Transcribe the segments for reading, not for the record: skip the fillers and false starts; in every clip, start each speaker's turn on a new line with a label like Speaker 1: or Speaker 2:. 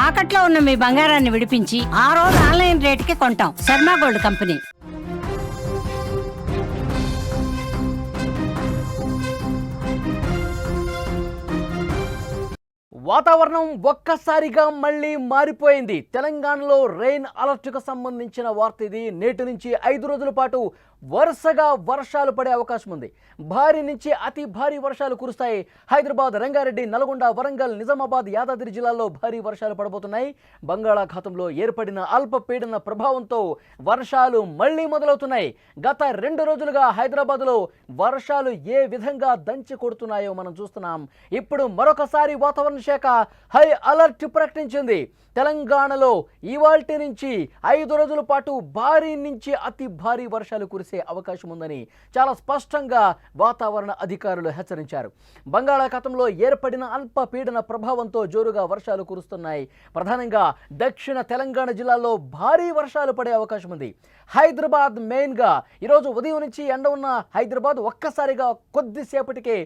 Speaker 1: తాకట్లో ఉన్న మీ బంగారాన్ని విడిపించి ఆ రోజు ఆన్లైన్ రేటుకి కొంటాం. Sharma gold company.
Speaker 2: వాతావరణం ఒక్కసారిగా మళ్ళీ మారిపోయింది. తెలంగాణలో రెయిన్ అలర్ట్కు సంబంధించిన వార్త ఇది. నేటి నుంచి 5 రోజుల పాటు వరుసగా వర్షాలు పడే అవకాశం ఉంది. భారీ నుంచి అతి భారీ వర్షాలు కురుస్తాయి. హైదరాబాద్, రంగారెడ్డి, నల్గొండ, వరంగల్, నిజామాబాద్, యాదాద్రి జిల్లాల్లో భారీ వర్షాలు పడబోతున్నాయి. బంగాళాఖాతంలో ఏర్పడిన అల్పపీడన ప్రభావంతో వర్షాలు మళ్లీ మొదలవుతున్నాయి. గత 2 రోజులుగా హైదరాబాద్లో వర్షాలు ఏ విధంగా దంచి కొడుతున్నాయో మనం చూస్తున్నాం. ఇప్పుడు మరొకసారి వాతావరణ శాఖ హై అలర్ట్ ప్రకటించింది. తెలంగాణలో ఇవాల్టి నుంచి 5 రోజుల పాటు భారీ నుంచి అతి భారీ వర్షాలు కురిసే అవకాశం ఉందని చాలా స్పష్టంగా వాతావరణ అధికారులు హెచ్చరించారు. బంగాళాఖాతంలో ఏర్పడిన అల్పపీడన ప్రభావంతో జోరుగా వర్షాలు కురుస్తున్నాయి. ప్రధానంగా దక్షిణ తెలంగాణ జిల్లాల్లో భారీ వర్షాలు పడే అవకాశం ఉంది. హైదరాబాద్ మెయిన్గా ఈరోజు ఉదయం నుంచి ఎండ ఉన్న హైదరాబాద్ ఒక్కసారిగా కొద్దిసేపటికే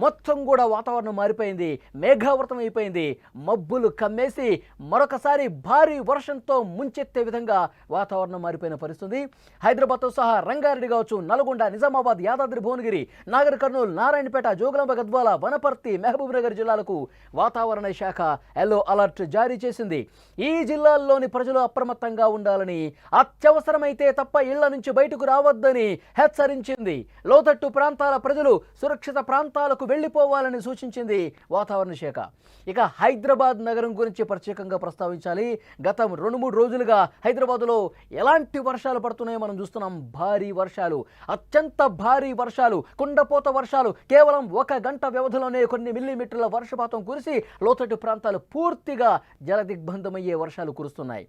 Speaker 2: మొత్తం కూడా వాతావరణం మారిపోయింది. మేఘావృతం అయిపోయింది. మబ్బులు కమ్మేసి మరొకసారి భారీ వర్షంతో ముంచెత్తే విధంగా వాతావరణం మారిపోయిన పరిస్థితి. హైదరాబాద్తో సహా రంగారెడ్డి కావచ్చు, నల్గొండ, నిజామాబాద్, యాదాద్రి భువనగిరి, నాగర్ కర్నూలు, నారాయణపేట, జోగులాంబ గద్వాల, వనపర్తి, మహబూబ్ నగర్ జిల్లాలకు వాతావరణ శాఖ ఎల్లో అలర్ట్ జారీ చేసింది. ఈ జిల్లాల్లోని ప్రజలు అప్రమత్తంగా ఉండాలని, అత్యవసరమైతే తప్ప ఇళ్ల నుంచి బయటకు రావద్దని హెచ్చరించింది. లోతట్టు ప్రాంతాల ప్రజలు సురక్షిత ప్రాంతాలకు వెళ్లిపోవాలని సూచించింది వాతావరణ శాఖ. ఇక హైదరాబాద్ నగరం గురించి ప్రత్యేకంగా ప్రస్తావించాలి. గత 2-3 రోజులుగా హైదరాబాద్లో ఎలాంటి వర్షాలు పడుతున్నాయో మనం చూస్తున్నాం. భారీ వర్షాలు, అత్యంత భారీ వర్షాలు, కుండపోత వర్షాలు. కేవలం 1 గంట వ్యవధిలోనే కొన్ని మిల్లీమీటర్ల వర్షపాతం కురిసి లోతట్టు ప్రాంతాలు పూర్తిగా జలదిగ్బంధమయ్యే వర్షాలు కురుస్తున్నాయి.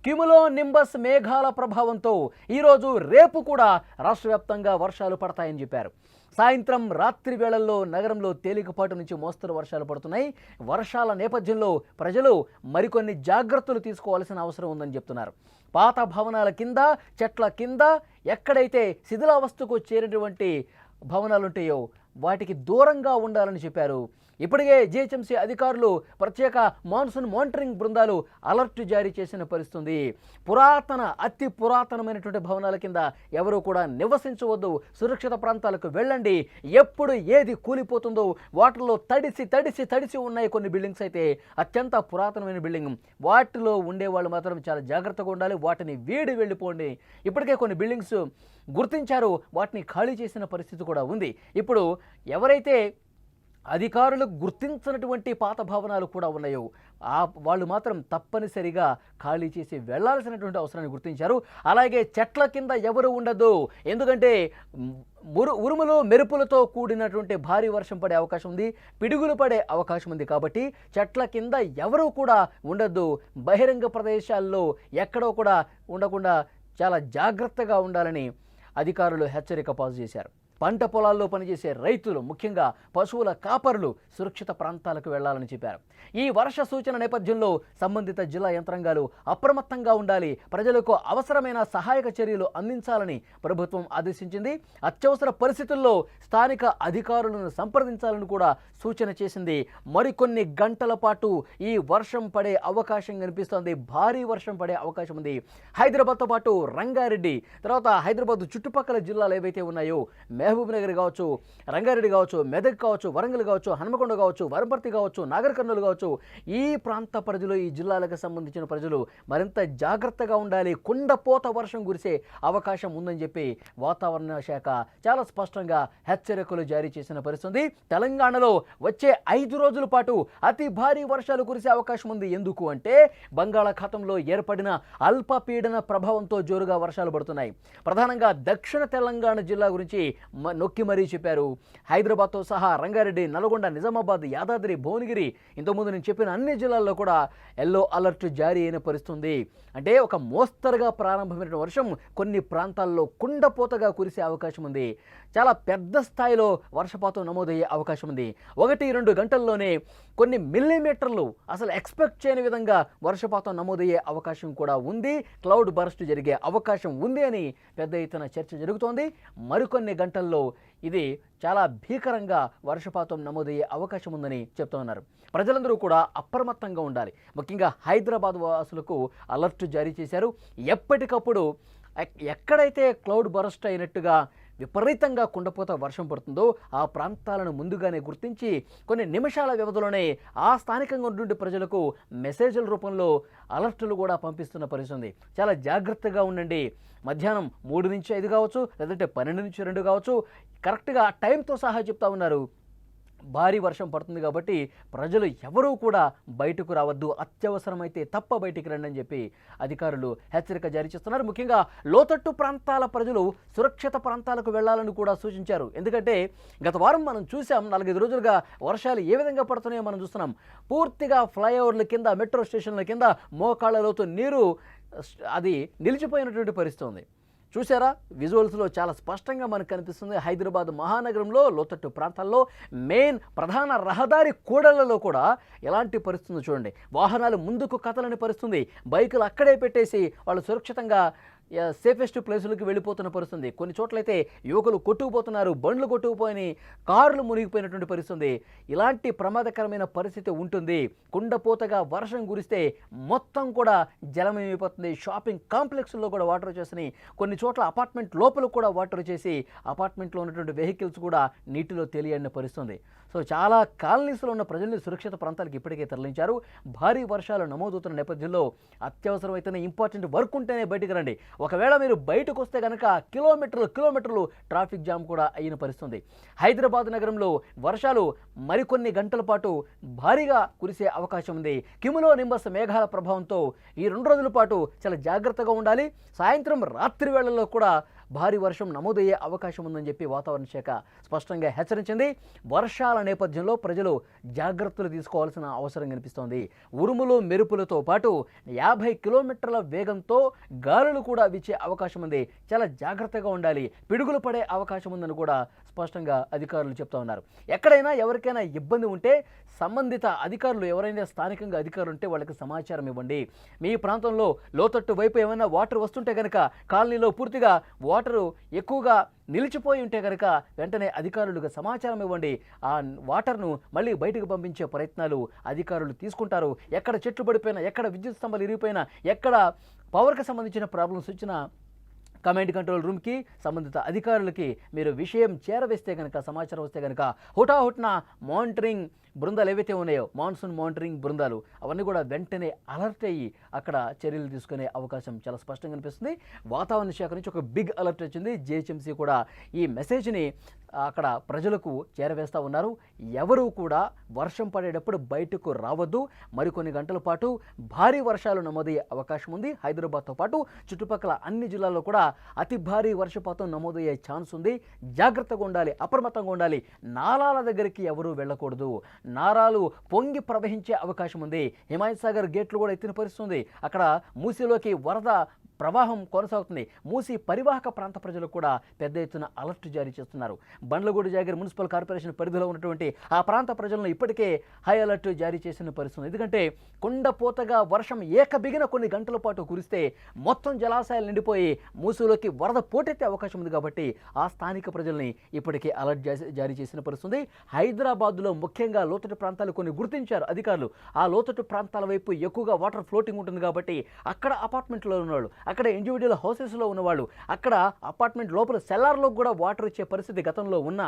Speaker 2: క్యుములో నింబస్ మేఘాల ప్రభావంతో ఈరోజు, రేపు కూడా రాష్ట్ర వ్యాప్తంగా వర్షాలు పడతాయని చెప్పారు. సాయంత్రం, రాత్రి వేళల్లో నగరంలో తేలికపాటు నుంచి మోస్తరు వర్షాలు పడుతున్నాయి. వర్షాల నేపథ్యంలో ప్రజలు మరికొన్ని జాగ్రత్తలు తీసుకోవాల్సిన అవసరం ఉందని చెప్తున్నారు. పాత భవనాల కింద, చెట్ల కింద, ఎక్కడైతే శిథిలావస్థకు చేరినటువంటి భవనాలు ఉంటాయో వాటికి దూరంగా ఉండాలని చెప్పారు. ఇప్పటికే జిహెచ్ఎంసీ అధికారులు ప్రత్యేక మాన్సూన్ మానిటరింగ్ బృందాలు అలర్ట్ జారీ చేసిన పరిస్థితి. అతి పురాతనమైనటువంటి భవనాల కింద ఎవరు కూడా నివసించవద్దు, సురక్షిత ప్రాంతాలకు వెళ్ళండి. ఎప్పుడు ఏది కూలిపోతుందో వాటిలో తడిసి ఉన్నాయి కొన్ని బిల్డింగ్స్. అయితే అత్యంత పురాతనమైన బిల్డింగ్, వాటిలో ఉండేవాళ్ళు మాత్రం చాలా జాగ్రత్తగా ఉండాలి. వాటిని వీడి వెళ్ళిపోండి. ఇప్పటికే కొన్ని బిల్డింగ్స్ గుర్తించారు, వాటిని ఖాళీ చేసిన పరిస్థితి కూడా ఉంది. ఇప్పుడు ఎవరైతే అధికారులు గుర్తించినటువంటి పాత భవనాలు కూడా ఉన్నాయో వాళ్ళు మాత్రం తప్పనిసరిగా ఖాళీ చేసి వెళ్లాల్సినటువంటి అవసరాన్ని గుర్తించారు. అలాగే చెట్ల కింద ఎవరు ఉండదు, ఎందుకంటే ఉరుములు మెరుపులతో కూడినటువంటి భారీ వర్షం పడే అవకాశం ఉంది, పిడుగులు పడే అవకాశం ఉంది. కాబట్టి చెట్ల కింద ఎవరూ కూడా ఉండద్దు. బహిరంగ ప్రదేశాల్లో ఎక్కడో కూడా ఉండకుండా చాలా జాగ్రత్తగా ఉండాలని అధికారులు హెచ్చరిక పాస్ చేశారు. పంట పొలాల్లో పనిచేసే రైతులు, ముఖ్యంగా పశువుల కాపరులు సురక్షిత ప్రాంతాలకు వెళ్లాలని చెప్పారు. ఈ వర్ష సూచన నేపథ్యంలో సంబంధిత జిల్లా యంత్రాంగాలు అప్రమత్తంగా ఉండాలి. ప్రజలకు అవసరమైన సహాయక చర్యలు అందించాలని ప్రభుత్వం ఆదేశించింది. అత్యవసర పరిస్థితుల్లో స్థానిక అధికారులను సంప్రదించాలని కూడా సూచన చేసింది. మరికొన్ని గంటల పాటు ఈ వర్షం పడే అవకాశం కనిపిస్తోంది. భారీ వర్షం పడే అవకాశం ఉంది. హైదరాబాద్తో పాటు రంగారెడ్డి, తర్వాత హైదరాబాద్ చుట్టుపక్కల జిల్లాలు ఏవైతే ఉన్నాయో, మహబూబ్ నగర్ కావచ్చు, రంగారెడ్డి కావచ్చు, మెదక్ కావచ్చు, వరంగల్ కావచ్చు, హన్మకొండ కావచ్చు, వనపర్తి కావచ్చు, నాగర్ కర్నూలు కావచ్చు, ఈ ప్రాంత ప్రజలు, ఈ జిల్లాలకు సంబంధించిన ప్రజలు మరింత జాగ్రత్తగా ఉండాలి. కుండపోత వర్షం కురిసే అవకాశం ఉందని చెప్పి వాతావరణ శాఖ చాలా స్పష్టంగా హెచ్చరికలు జారీ చేసిన పరిస్థితి. తెలంగాణలో వచ్చే 5 రోజుల పాటు అతి భారీ వర్షాలు కురిసే అవకాశం ఉంది. ఎందుకు అంటే బంగాళాఖాతంలో ఏర్పడిన అల్పపీడన ప్రభావంతో జోరుగా వర్షాలు పడుతున్నాయి. ప్రధానంగా దక్షిణ తెలంగాణ జిల్లా గురించి నొక్కి మరీ చెప్పారు. హైదరాబాద్తో సహా రంగారెడ్డి, నల్గొండ, నిజామాబాద్, యాదాద్రి, భువనగిరి, ఇంతకుముందు నేను చెప్పిన అన్ని జిల్లాల్లో కూడా ఎల్లో అలర్ట్ జారీ అయిన పరిస్థితుంది. అంటే ఒక మోస్తరుగా ప్రారంభమైన వర్షం కొన్ని ప్రాంతాల్లో కుండపోతగా కురిసే అవకాశం ఉంది. చాలా పెద్ద స్థాయిలో వర్షపాతం నమోదయ్యే అవకాశం ఉంది. 1-2 గంటల్లోనే కొన్ని మిల్లీమీటర్లు అసలు ఎక్స్పెక్ట్ చేయని విధంగా వర్షపాతం నమోదయ్యే అవకాశం కూడా ఉంది. క్లౌడ్ బర్స్ట్ జరిగే అవకాశం ఉంది అని పెద్ద ఎత్తున చర్చ జరుగుతోంది. మరికొన్ని గంటల్లో ఇది చాలా భీకరంగా వర్షపాతం నమోదయ్యే అవకాశం ఉందని చెప్తూ ఉన్నారు. ప్రజలందరూ కూడా అప్రమత్తంగా ఉండాలి. ముఖ్యంగా హైదరాబాద్ వాసులకు అలర్ట్ జారీ చేశారు. ఎప్పటికప్పుడు ఎక్కడైతే క్లౌడ్ బరస్ట్ అయినట్టుగా విపరీతంగా కుండపోత వర్షం పడుతుందో ఆ ప్రాంతాలను ముందుగానే గుర్తించి కొన్ని నిమిషాల వ్యవధిలోనే ఆ స్థానికంగా ఉన్నటువంటి ప్రజలకు మెసేజ్ల రూపంలో అలర్టులు కూడా పంపిస్తున్న పరిస్థితి. చాలా జాగ్రత్తగా ఉండండి. మధ్యాహ్నం 3 నుంచి 5 కావచ్చు, లేదంటే 12 నుంచి 2 కావచ్చు, కరెక్ట్గా టైంతో సహా చెప్తా ఉన్నారు. భారీ వర్షం పడుతుంది కాబట్టి ప్రజలు ఎవరూ కూడా బయటకు రావద్దు, అత్యవసరమైతే తప్ప బయటికి రండి అని చెప్పి అధికారులు హెచ్చరిక జారీ చేస్తున్నారు. ముఖ్యంగా లోతట్టు ప్రాంతాల ప్రజలు సురక్షిత ప్రాంతాలకు వెళ్లాలని కూడా సూచించారు. ఎందుకంటే గత వారం మనం చూసాం, 4-5 రోజులుగా వర్షాలు ఏ విధంగా పడుతున్నాయో మనం చూస్తున్నాం. పూర్తిగా ఫ్లైఓవర్ల కింద, మెట్రో స్టేషన్ల కింద మోకాళ్ళలోతో నీరు అది నిలిచిపోయినటువంటి పరిస్థితి ఉంది. చూసారా, విజువల్స్లో చాలా స్పష్టంగా మనకు కనిపిస్తుంది. హైదరాబాద్ మహానగరంలో లోతట్టు ప్రాంతాల్లో మెయిన్ ప్రధాన రహదారి కూడళ్లలో కూడా ఎలాంటి పరిస్థితుందో చూడండి. వాహనాలు ముందుకు కదలని పరిస్థితుంది. బైకులు అక్కడే పెట్టేసి వాళ్ళు సురక్షితంగా సేఫెస్ట్ ప్లేసులకు వెళ్ళిపోతున్న పరిస్థితుంది. కొన్ని చోట్లయితే యువకులు కొట్టుకుపోతున్నారు, బండ్లు కొట్టుకుపోయి కార్లు మునిగిపోయినటువంటి పరిస్థితుంది. ఇలాంటి ప్రమాదకరమైన పరిస్థితి ఉంటుంది. కుండపోతగా వర్షం కురిస్తే మొత్తం కూడా జలమయమైపోతుంది. షాపింగ్ కాంప్లెక్స్లో కూడా వాటర్ వచ్చేసి, కొన్ని చోట్ల అపార్ట్మెంట్ లోపల కూడా వాటర్ వచ్చేసి అపార్ట్మెంట్లో ఉన్నటువంటి వెహికల్స్ కూడా నీటిలో తేలియడిన పరిస్థితుంది. సో చాలా కాలనీస్లో ఉన్న ప్రజల్ని సురక్షిత ప్రాంతాలకు ఇప్పటికే తరలించారు. భారీ వర్షాలు నమోదవుతున్న నేపథ్యంలో అత్యవసరమైతేనే, ఇంపార్టెంట్ వర్క్ ఉంటేనే బయటికి రండి. ఒకవేళ మీరు బయటకు వస్తే కనుక కిలోమీటర్లు ట్రాఫిక్ జామ్ కూడా అయిన పరిస్థితుంది. హైదరాబాద్ నగరంలో వర్షాలు మరికొన్ని గంటల పాటు భారీగా కురిసే అవకాశం ఉంది. కిములో నింబస్ మేఘాల ప్రభావంతో ఈ 2 రోజుల పాటు చాలా జాగ్రత్తగా ఉండాలి. సాయంత్రం రాత్రి వేళల్లో కూడా భారీ వర్షం నమోదయ్యే అవకాశం ఉందని చెప్పి వాతావరణ శాఖ స్పష్టంగా హెచ్చరించింది. వర్షాల నేపథ్యంలో ప్రజలు జాగ్రత్తలు తీసుకోవాల్సిన అవసరం కనిపిస్తోంది. ఉరుములు మెరుపులతో పాటు 50 కిలోమీటర్ల వేగంతో గాలులు కూడా వీచే అవకాశం ఉంది. చాలా జాగ్రత్తగా ఉండాలి. పిడుగులు పడే అవకాశం ఉందని కూడా స్పష్టంగా అధికారులు చెప్తా ఉన్నారు. ఎక్కడైనా ఎవరికైనా ఇబ్బంది ఉంటే సంబంధిత అధికారులు, ఎవరైనా స్థానికంగా అధికారులు ఉంటే వాళ్ళకి సమాచారం ఇవ్వండి. మీ ప్రాంతంలో లోతట్టు వైపు ఏమైనా వాటర్ వస్తుంటే కనుక, కాలనీలో పూర్తిగా వాటరు ఎక్కువగా నిలిచిపోయి ఉంటే కనుక వెంటనే అధికారులకు సమాచారం ఇవ్వండి. ఆ వాటర్ను మళ్ళీ బయటకు పంపించే ప్రయత్నాలు అధికారులు తీసుకుంటారు. ఎక్కడ చెట్లు పడిపోయినా, ఎక్కడ విద్యుత్ స్తంభాలు ఇరిగిపోయినా, ఎక్కడ పవర్కి సంబంధించిన ప్రాబ్లమ్స్ వచ్చినా కమాండ్ కంట్రోల్ రూమ్కి, సంబంధిత అధికారులకి మీరు విషయం చేరవేస్తే కనుక, సమాచారం వస్తే కనుక హుటాహుటిన మానిటరింగ్ బృందాలు ఏవైతే ఉన్నాయో, మాన్సూన్ మానిటరింగ్ బృందాలు, అవన్నీ కూడా వెంటనే అలర్ట్ అయ్యి అక్కడ చర్యలు తీసుకునే అవకాశం చాలా స్పష్టంగా కనిపిస్తుంది. వాతావరణ శాఖ నుంచి ఒక బిగ్ అలర్ట్ వచ్చింది. జిహెచ్ఎంసీ కూడా ఈ మెసేజ్ని అక్కడ ప్రజలకు చేరవేస్తూ ఉన్నారు. ఎవరూ కూడా వర్షం పడేటప్పుడు బయటకు రావద్దు. మరికొన్ని గంటల పాటు భారీ వర్షాలు నమోదయ్యే అవకాశం ఉంది. హైదరాబాద్తో పాటు చుట్టుపక్కల అన్ని జిల్లాల్లో కూడా అతి భారీ వర్షపాతం నమోదయ్యే ఛాన్స్ ఉంది. జాగ్రత్తగా ఉండాలి, అప్రమత్తంగా ఉండాలి. నాలాల దగ్గరికి ఎవరూ వెళ్ళకూడదు. నారాలు పొంగి ప్రవహించే అవకాశం ఉంది. హిమాయత్ సాగర్ గేట్లు కూడా ఎత్తిన పరిస్థితుంది. అక్కడ మూసీలోకి వరద ప్రవాహం కొనసాగుతుంది. మూసీ పరివాహక ప్రాంత ప్రజలకు కూడా పెద్ద ఎత్తున అలర్ట్ జారీ చేస్తున్నారు. బండ్లగూడ జాగర్ మున్సిపల్ కార్పొరేషన్ పరిధిలో ఉన్నటువంటి ఆ ప్రాంత ప్రజలను ఇప్పటికే హై అలర్ట్ జారీ చేసిన పరిస్థితుంది. ఎందుకంటే కుండపోతగా వర్షం ఏకబిగిన కొన్ని గంటల పాటు కురిస్తే మొత్తం జలాశయాలు నిండిపోయి మూసీలోకి వరద పోటెత్తే అవకాశం ఉంది. కాబట్టి ఆ స్థానిక ప్రజల్ని ఇప్పటికే అలర్ట్ జారీ చేసిన పరిస్థితుంది. హైదరాబాద్లో ముఖ్యంగా లోతట్టు ప్రాంతాలు కొన్ని గుర్తించారు అధికారులు. ఆ లోతట్టు ప్రాంతాల వైపు ఎక్కువగా వాటర్ ఫ్లోటింగ్ ఉంటుంది కాబట్టి అక్కడ అపార్ట్మెంట్లో ఉన్నవాళ్ళు, అక్కడ ఇండివిజువల్ హౌసెస్లో ఉన్నవాళ్ళు, అక్కడ అపార్ట్మెంట్ లోపల సెల్లార్లో కూడా వాటర్ వచ్చే పరిస్థితి గతంలో ఉన్న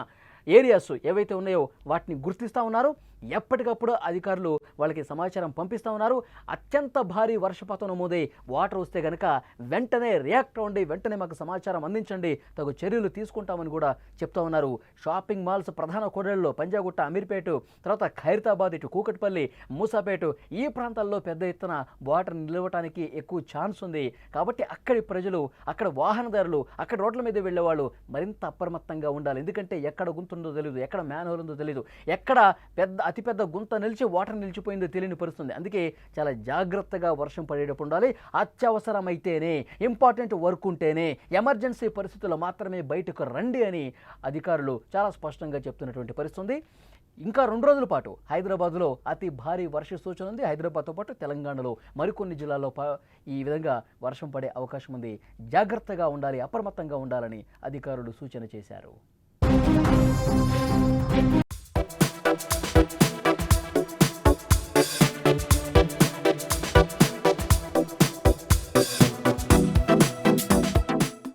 Speaker 2: ఏరియాస్ ఏవైతే ఉన్నాయో వాటిని గుర్తిస్తూ ఉన్నారు. ఎప్పటికప్పుడు అధికారులు వాళ్ళకి సమాచారం పంపిస్తూ ఉన్నారు. అత్యంత భారీ వర్షపాతం నమోదై వాటర్ వస్తే కనుక వెంటనే రియాక్ట్ అవ్వండి, వెంటనే మాకు సమాచారం అందించండి, తగు చర్యలు తీసుకుంటామని కూడా చెప్తా ఉన్నారు. షాపింగ్ మాల్స్ ప్రధాన కూడళ్లలో పంజాగుట్ట, అమీర్పేట, తర్వాత ఖైరతాబాద్, ఇటు కూకట్పల్లి, మూసాపేట ఈ ప్రాంతాల్లో పెద్ద ఎత్తున వాటర్ నిలవటానికి ఎక్కువ ఛాన్స్ ఉంది. కాబట్టి అక్కడి ప్రజలు, అక్కడ వాహనదారులు, అక్కడ రోడ్ల మీద వెళ్ళేవాళ్ళు మరింత అప్రమత్తంగా ఉండాలి. ఎందుకంటే ఎక్కడ గుంతుందో తెలియదు, ఎక్కడ మ్యాన్హోల్ ఉందో తెలియదు, ఎక్కడ అతిపెద్ద గుంత నిలిచి వాటర్ నిలిచిపోయిందో తెలియని పరిస్థితుంది. అందుకే చాలా జాగ్రత్తగా వర్షం పడేటప్పుడు ఉండాలి. అత్యవసరమైతేనే, ఇంపార్టెంట్ వర్క్ ఉంటేనే, ఎమర్జెన్సీ పరిస్థితుల్లో మాత్రమే బయటకు రండి అని అధికారులు చాలా స్పష్టంగా చెప్తున్నటువంటి పరిస్థితుంది. ఇంకా 2 రోజుల పాటు హైదరాబాద్లో అతి భారీ వర్ష సూచన ఉంది. హైదరాబాద్తో పాటు తెలంగాణలో మరికొన్ని జిల్లాల్లో ఈ విధంగా వర్షం పడే అవకాశం ఉంది. జాగ్రత్తగా ఉండాలి, అప్రమత్తంగా ఉండాలని అధికారులు సూచన చేశారు.